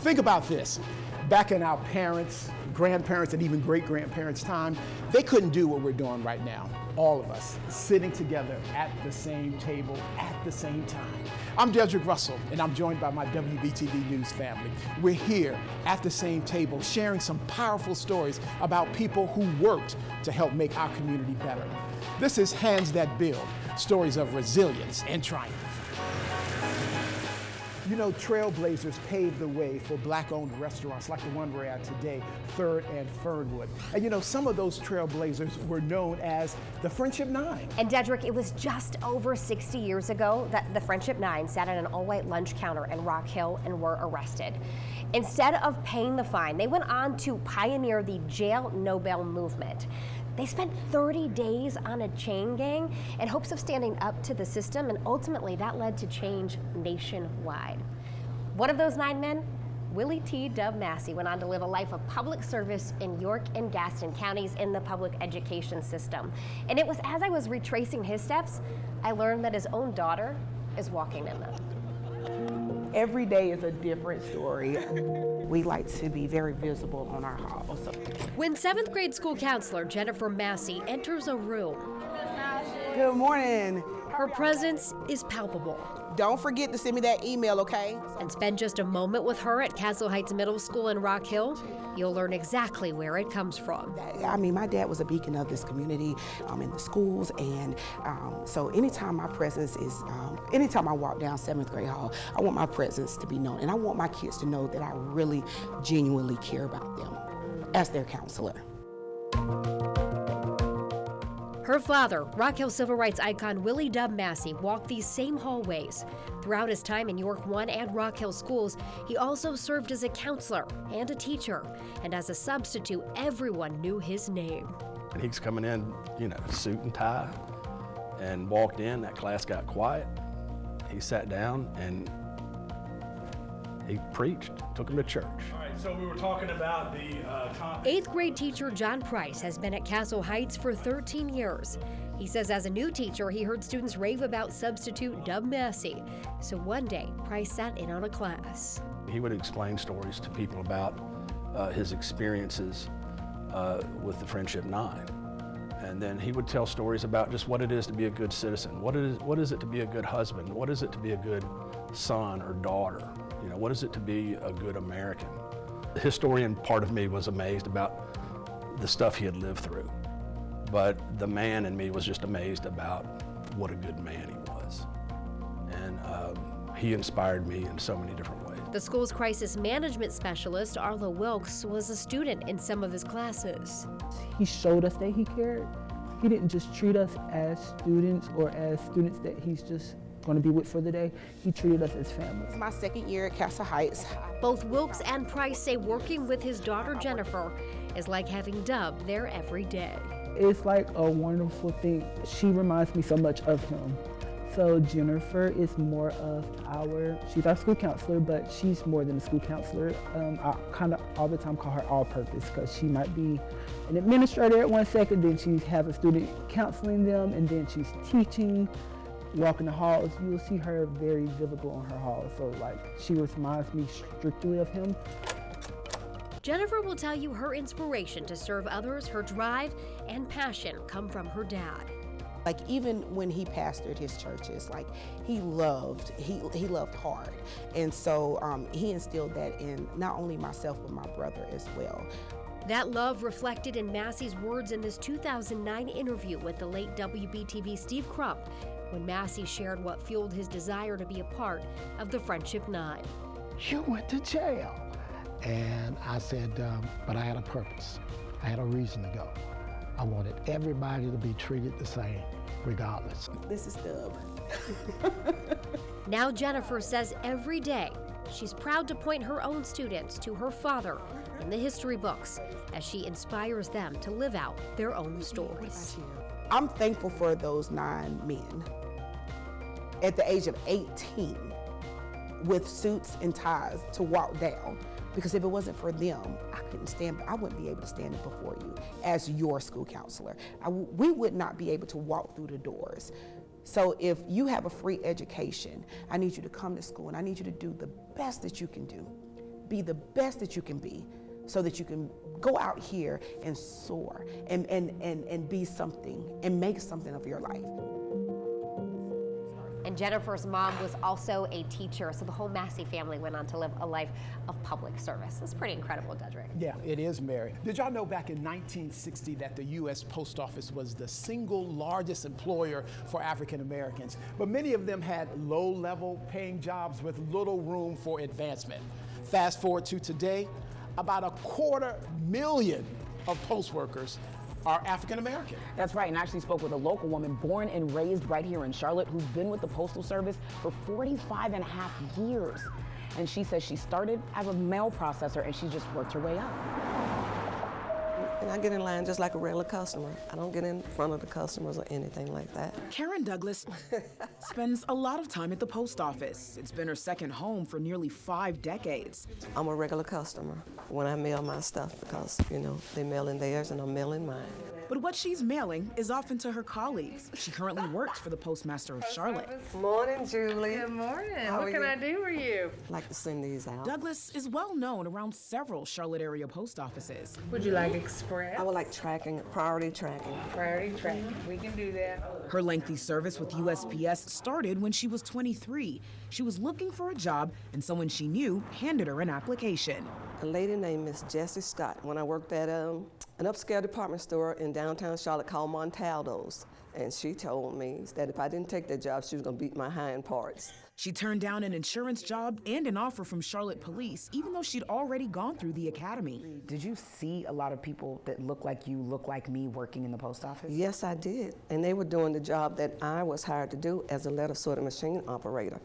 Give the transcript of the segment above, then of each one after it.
Think about this. Back in our parents, grandparents, and even great-grandparents' time, they couldn't do what we're doing right now. All of us sitting together at the same table at the same time. I'm Dedrick Russell, and I'm joined by my WBTV News family. We're here at the same table sharing some powerful stories about people who worked to help make our community better. This is Hands That Build, stories of resilience and triumph. You know, trailblazers paved the way for Black-owned restaurants like the one we're at today, Third and Fernwood. And you know, some of those trailblazers were known as the Friendship Nine. And Dedrick, it was just over 60 years ago that the Friendship Nine sat at an all-white lunch counter in Rock Hill and were arrested. Instead of paying the fine, they went on to pioneer the Jail No Bail movement. They spent 30 days on a chain gang in hopes of standing up to the system, and ultimately that led to change nationwide. One of those 9 men, Willie T. Dub Massey, went on to live a life of public service in York and Gaston counties in the public education system. And it was as I was retracing his steps, I learned that his own daughter is walking in them. Every day is a different story. We like to be very visible on our halls. When 7th grade school counselor Jennifer Massey enters a room, Good morning. her presence is palpable. Don't forget to send me that email, okay? And spend just a moment with her at Castle Heights Middle School in Rock Hill, you'll learn exactly where it comes from. I mean, my dad was a beacon of this community in the schools, and so anytime my presence is, anytime I walk down 7th grade hall, I want my presence to be known, and I want my kids to know that I really genuinely care about them as their counselor. Her father, Rock Hill civil rights icon Willie Dub Massey, walked these same hallways. Throughout his time in York 1 and Rock Hill schools, he also served as a counselor and a teacher. And as a substitute, everyone knew his name. And he's coming in, you know, suit and tie, and walked in, that class got quiet. He sat down and he preached, took him to church. All right, so we were talking about the topic. 8th grade teacher John Price has been at Castle Heights for 13 years. He says as a new teacher, he heard students rave about substitute Dub Massey. So one day, Price sat in on a class. He would explain stories to people about his experiences with the Friendship Nine. And then he would tell stories about just what it is to be a good citizen. What is it to be a good husband? What is it to be a good son or daughter? You know, what is it to be a good American? The historian part of me was amazed about the stuff he had lived through. But the man in me was just amazed about what a good man he was. And he inspired me in so many different ways. The school's crisis management specialist, Arlo Wilkes, was a student in some of his classes. He showed us that he cared. He didn't just treat us as students or as students that he's just going to be with for the day. He treated us as family. It's my 2nd year at Castle Heights. Both Wilkes and Price say working with his daughter Jennifer is like having Dub there every day. It's like a wonderful thing. She reminds me so much of him. So Jennifer is more of she's our school counselor, but she's more than a school counselor. I kind of all the time call her all-purpose because she might be an administrator at one second, then she has a student counseling them, and then she's teaching, walking the halls. You will see her very visible on her halls. So like she reminds me strictly of him. Jennifer will tell you her inspiration to serve others, her drive and passion come from her dad. Like even when he pastored his churches, like he loved hard. And so he instilled that in not only myself, but my brother as well. That love reflected in Massey's words in this 2009 interview with the late WBTV Steve Crump, when Massey shared what fueled his desire to be a part of the Friendship Nine. You went to jail. And I said, but I had a purpose. I had a reason to go. I wanted everybody to be treated the same, regardless. This is Dub. Now Jennifer says every day she's proud to point her own students to her father in the history books as she inspires them to live out their own stories. I'm thankful for those 9 men at the age of 18 with suits and ties to walk down. Because if it wasn't for them, I wouldn't be able to stand up before you as your school counselor. We would not be able to walk through the doors. So if you have a free education, I need you to come to school and I need you to do the best that you can do. be the best that you can be so that you can go out here and soar and be something and make something of your life. And Jennifer's mom was also a teacher, so the whole Massey family went on to live a life of public service. It's pretty incredible, Dedrick. Yeah, it is, Mary. Did y'all know back in 1960 that the U.S. Post Office was the single largest employer for African Americans? But many of them had low-level paying jobs with little room for advancement. Fast forward to today, about 250,000 of post workers are African American. That's right, and I actually spoke with a local woman born and raised right here in Charlotte who's been with the Postal Service for 45 and a half years. And she says she started as a mail processor and she just worked her way up. And I get in line just like a regular customer. I don't get in front of the customers or anything like that. Karen Douglas spends a lot of time at the post office. It's been her second home for nearly 5 decades. I'm a regular customer when I mail my stuff because, you know, they mail in theirs and I'm mailing mine. But what she's mailing is often to her colleagues. She currently works for the Postmaster of Charlotte. Morning, Julie. Good morning. How what are can you? I do for you? I'd like to send these out. Douglas is well known around several Charlotte area post offices. Would you like express? I would like tracking, priority tracking. Priority tracking. We can do that. Her lengthy service with USPS started when she was 23. She was looking for a job and someone she knew handed her an application. A lady named Miss Jessie Scott, when I worked at an upscale department store in downtown Charlotte called Montaldo's. And she told me that if I didn't take that job, she was gonna beat my hind parts. She turned down an insurance job and an offer from Charlotte Police, even though she'd already gone through the academy. Did you see a lot of people that look like you, look like me working in the post office? Yes, I did. And they were doing the job that I was hired to do as a letter sorting machine operator.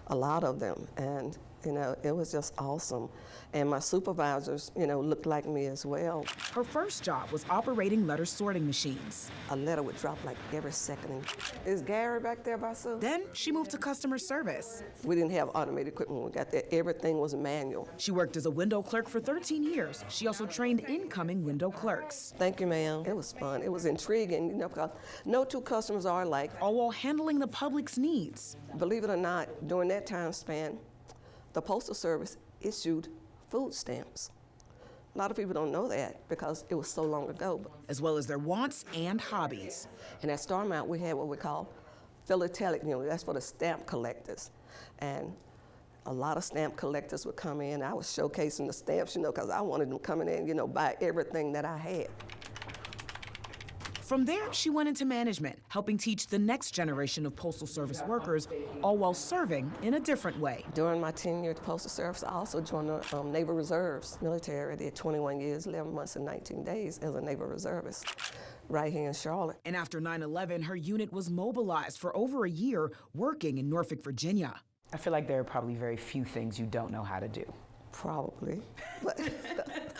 A lot of them. And you know, it was just awesome. And my supervisors, you know, looked like me as well. Her first job was operating letter sorting machines. A letter would drop like every second. Is Gary back there by Sue? Then she moved to customer service. We didn't have automated equipment when we got there. Everything was manual. She worked as a window clerk for 13 years. She also trained incoming window clerks. Thank you, ma'am. It was fun. It was intriguing, you know, because no two customers are alike. All while handling the public's needs. Believe it or not, during that time span, the Postal Service issued food stamps. A lot of people don't know that because it was so long ago. As well as their wants and hobbies. And at Starmount, we had what we call philatelic, you know, that's for the stamp collectors. And a lot of stamp collectors would come in. I was showcasing the stamps, you know, because I wanted them coming in, you know, buy everything that I had. From there, she went into management, helping teach the next generation of Postal Service workers, all while serving in a different way. During my tenure at the Postal Service, I also joined the Naval Reserves military. I did 21 years, 11 months, and 19 days as a Naval Reservist right here in Charlotte. And after 9/11, her unit was mobilized for over a year, working in Norfolk, Virginia. I feel like there are probably very few things you don't know how to do. Probably.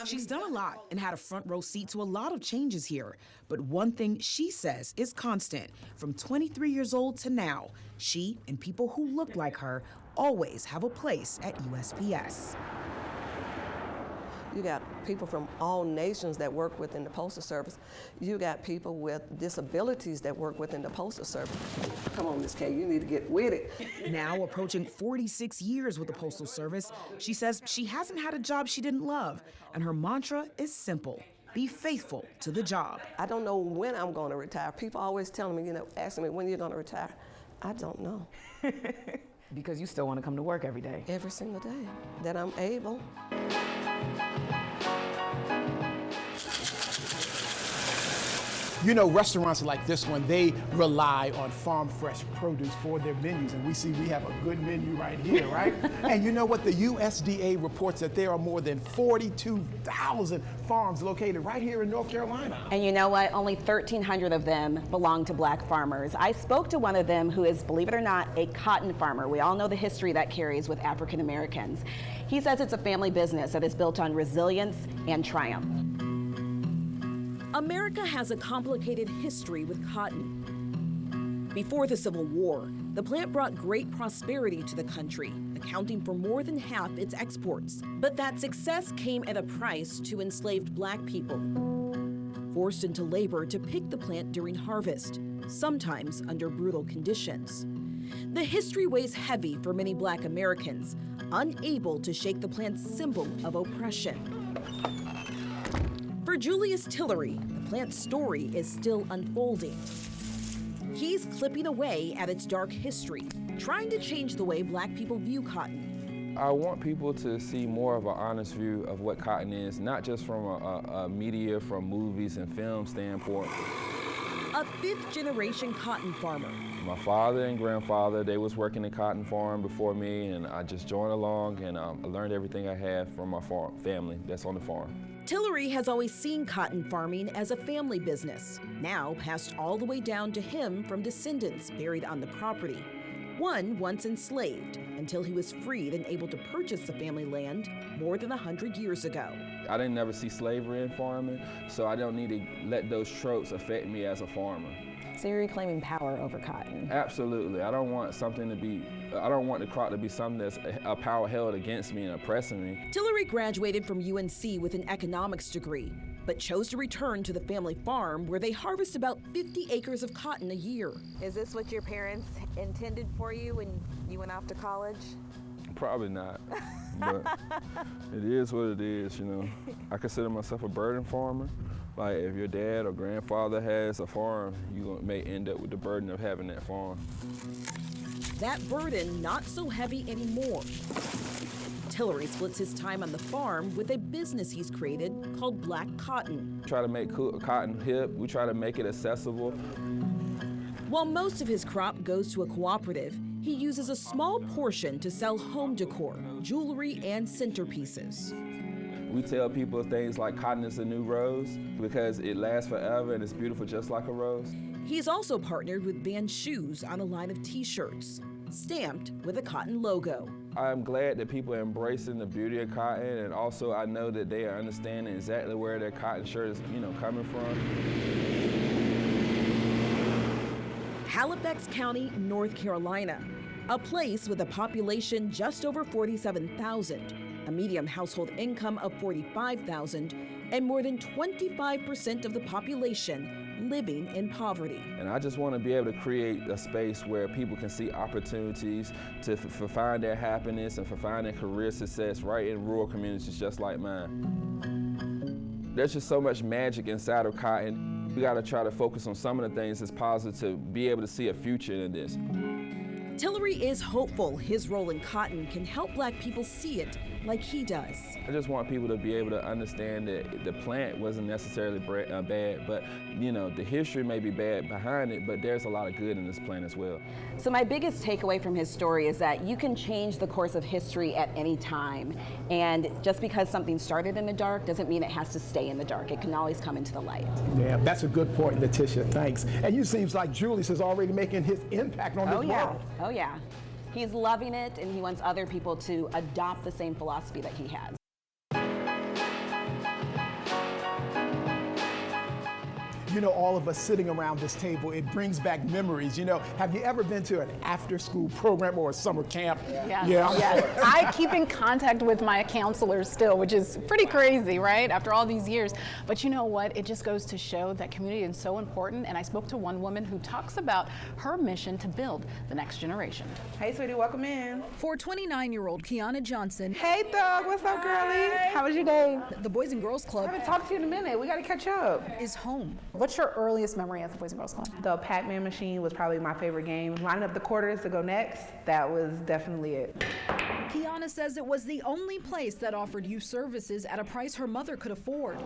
She's done a lot and had a front row seat to a lot of changes here. But one thing she says is constant. From 23 years old to now, she and people who look like her always have a place at USPS. You got people from all nations that work within the Postal Service. You got people with disabilities that work within the Postal Service. Come on, Miss Kay, you need to get with it. Now approaching 46 years with the Postal Service, she says she hasn't had a job she didn't love, and her mantra is simple: be faithful to the job. I don't know when I'm going to retire. People always telling me, you know, asking me when you're going to retire. I don't know. Because you still want to come to work every day. Every single day that I'm able. You know, restaurants like this one, they rely on farm fresh produce for their menus, and we see we have a good menu right here, right? And you know what? The USDA reports that there are more than 42,000 farms located right here in North Carolina. And you know what? Only 1,300 of them belong to black farmers. I spoke to one of them who is, believe it or not, a cotton farmer. We all know the history that carries with African Americans. He says it's a family business that is built on resilience and triumph. America has a complicated history with cotton. Before the Civil War, the plant brought great prosperity to the country, accounting for more than half its exports. But that success came at a price to enslaved black people, forced into labor to pick the plant during harvest, sometimes under brutal conditions. The history weighs heavy for many Black Americans, unable to shake the plant's symbol of oppression. For Julius Tillery, the plant's story is still unfolding. He's clipping away at its dark history, trying to change the way Black people view cotton. I want people to see more of an honest view of what cotton is, not just from a media, from movies and film standpoint. A fifth-generation cotton farmer. My father and grandfather, they was working the cotton farm before me, and I just joined along, and I learned everything I had from my family that's on the farm. Tillery has always seen cotton farming as a family business, now passed all the way down to him from descendants buried on the property. One once enslaved, until he was freed and able to purchase the family land more than 100 years ago. I didn't never see slavery in farming, so I don't need to let those tropes affect me as a farmer. So you're reclaiming power over cotton? Absolutely. I don't want the crop to be something that's a power held against me and oppressing me. Tillery graduated from UNC with an economics degree, but chose to return to the family farm where they harvest about 50 acres of cotton a year. Is this what your parents intended for you when you went off to college? Probably not, but it is what it is, you know. I consider myself a burden farmer. Like if your dad or grandfather has a farm, you may end up with the burden of having that farm. That burden not so heavy anymore. Tillery splits his time on the farm with a business he's created called Black Cotton. Try to make cotton hip, we try to make it accessible. While most of his crop goes to a cooperative, he uses a small portion to sell home decor, jewelry, and centerpieces. We tell people things like cotton is the new rose because it lasts forever and it's beautiful just like a rose. He's also partnered with Vans Shoes on a line of t-shirts, stamped with a cotton logo. I'm glad that people are embracing the beauty of cotton, and also I know that they are understanding exactly where their cotton shirt is, coming from. Halifax County, North Carolina, a place with a population just over 47,000, a median household income of 45,000, and more than 25% of the population living in poverty. And I just want to be able to create a space where people can see opportunities to find their happiness and find their career success right in rural communities just like mine. There's just so much magic inside of cotton. We got to try to focus on some of the things that's positive to be able to see a future in this. Tillery is hopeful his role in cotton can help Black people see it like he does. I just want people to be able to understand that the plant wasn't necessarily bad, but the history may be bad behind it, but there's a lot of good in this plant as well. So my biggest takeaway from his story is that you can change the course of history at any time. And just because something started in the dark doesn't mean it has to stay in the dark. It can always come into the light. Yeah, that's a good point, Letitia, thanks. And it seems like Julius is already making his impact on this world. Oh yeah. He's loving it, and he wants other people to adopt the same philosophy that he has. All of us sitting around this table, it brings back memories. Have you ever been to an after-school program or a summer camp? Yeah. I keep in contact with my counselors still, which is pretty crazy, right? After all these years. But you know what? It just goes to show that community is so important. And I spoke to one woman who talks about her mission to build the next generation. Hey, sweetie, welcome in. For 29-year-old Kiana Johnson. Hey, Thug, what's up, girlie? How was your day? The Boys and Girls Club. I haven't talked to you in a minute. We got to catch up. Is home. What's your earliest memory of the Boys and Girls Club? The Pac-Man machine was probably my favorite game. Lining up the quarters to go next, that was definitely it. Kiana says it was the only place that offered youth services at a price her mother could afford.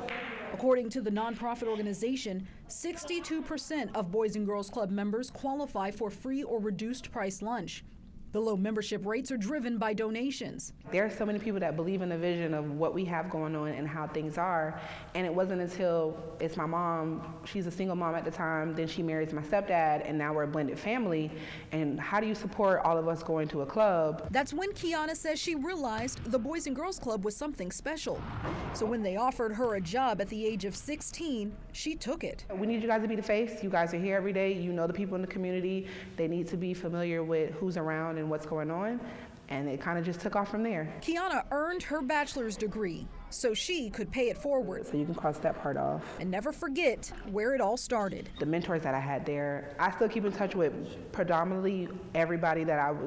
According to the nonprofit organization, 62% of Boys and Girls Club members qualify for free or reduced price lunch. The low membership rates are driven by donations. There are so many people that believe in the vision of what we have going on and how things are. And it wasn't until it's my mom, she's a single mom at the time, then she marries my stepdad, and now we're a blended family. And how do you support all of us going to a club? That's when Kiana says she realized the Boys and Girls Club was something special. So when they offered her a job at the age of 16, she took it. We need you guys to be the face. You guys are here every day. You know the people in the community. They need to be familiar with who's around and what's going on. And it kind of just took off from there. Kiana earned her bachelor's degree so she could pay it forward. So you can cross that part off. And never forget where it all started. The mentors that I had there, I still keep in touch with predominantly everybody that I